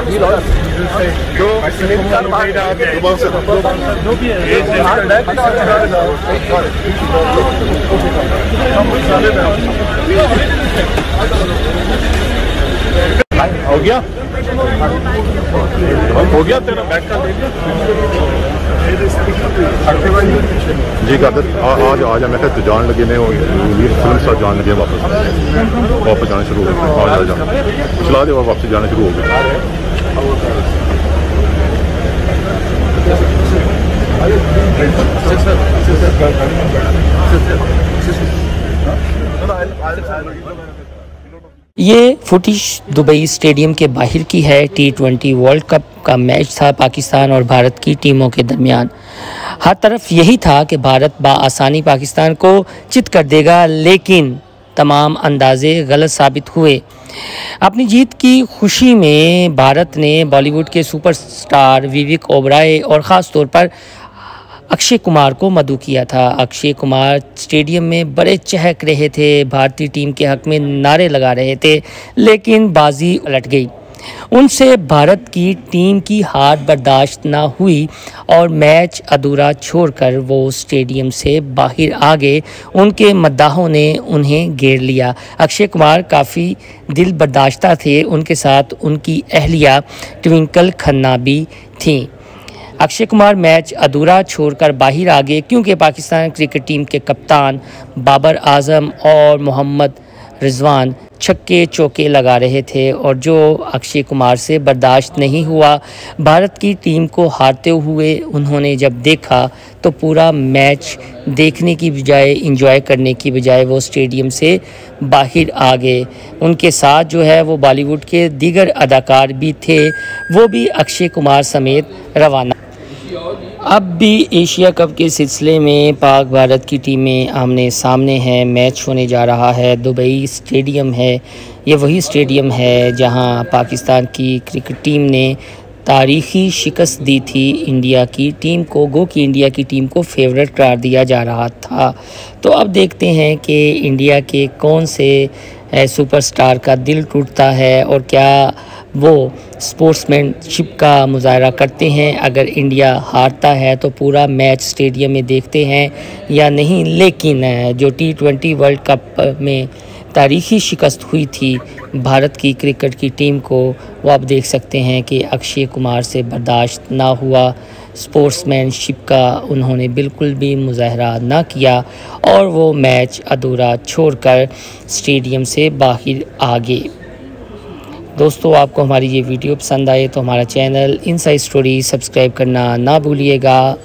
हो गया तेरा बैग का जी कादर आज मैं तो जान लगे ने फिल्म साथ जान लगे वापस जाना शुरू हो गए चला दे वापस जाना शुरू हो गए। ये फुटेज दुबई स्टेडियम के बाहर की है। T20 वर्ल्ड कप का मैच था पाकिस्तान और भारत की टीमों के दरमियान। हर तरफ यही था कि भारत बआसानी पाकिस्तान को चित कर देगा, लेकिन तमाम अंदाजे गलत साबित हुए। अपनी जीत की खुशी में भारत ने बॉलीवुड के सुपरस्टार विवेक ओबराय और ख़ास तौर पर अक्षय कुमार को मदऊ किया था। अक्षय कुमार स्टेडियम में बड़े चहक रहे थे, भारतीय टीम के हक में नारे लगा रहे थे, लेकिन बाजी उलट गई। उनसे भारत की टीम की हार बर्दाश्त ना हुई और मैच अधूरा छोड़कर वो स्टेडियम से बाहर आ गए। उनके मद्दाहों ने उन्हें घेर लिया। अक्षय कुमार काफ़ी दिल बर्दाश्ता थे, उनके साथ उनकी अहलिया ट्विंकल खन्ना भी थीं। अक्षय कुमार मैच अधूरा छोड़कर बाहर आ गए क्योंकि पाकिस्तान क्रिकेट टीम के कप्तान बाबर आजम और मोहम्मद रिजवान छक्के चौके लगा रहे थे और जो अक्षय कुमार से बर्दाश्त नहीं हुआ। भारत की टीम को हारते हुए उन्होंने जब देखा तो पूरा मैच देखने की बजाय एंजॉय करने की बजाय वो स्टेडियम से बाहर आ गए। उनके साथ जो है वो बॉलीवुड के दीगर अदाकार भी थे, वो भी अक्षय कुमार समेत रवाना। अब भी एशिया कप के सिलसिले में पाक भारत की टीमें आमने सामने हैं। मैच होने जा रहा है, दुबई स्टेडियम है। ये वही स्टेडियम है जहां पाकिस्तान की क्रिकेट टीम ने तारीख़ी शिकस्त दी थी इंडिया की टीम को। गो कि इंडिया की टीम को फेवरेट करार दिया जा रहा था। तो अब देखते हैं कि इंडिया के कौन से सुपरस्टार का दिल टूटता है और क्या वो स्पोर्ट्समैनशिप का मुजाहरा करते हैं। अगर इंडिया हारता है तो पूरा मैच स्टेडियम में देखते हैं या नहीं। लेकिन जो T20 वर्ल्ड कप में तारीख़ी शिकस्त हुई थी भारत की क्रिकेट की टीम को, वो आप देख सकते हैं कि अक्षय कुमार से बर्दाश्त ना हुआ। स्पोर्ट्समैनशिप का उन्होंने बिल्कुल भी मुजाहरा ना किया और वो मैच अधूरा छोड़कर स्टेडियम से बाहर आ गए। दोस्तों, आपको हमारी ये वीडियो पसंद आए तो हमारा चैनल इनसाइड स्टोरी सब्सक्राइब करना ना भूलिएगा।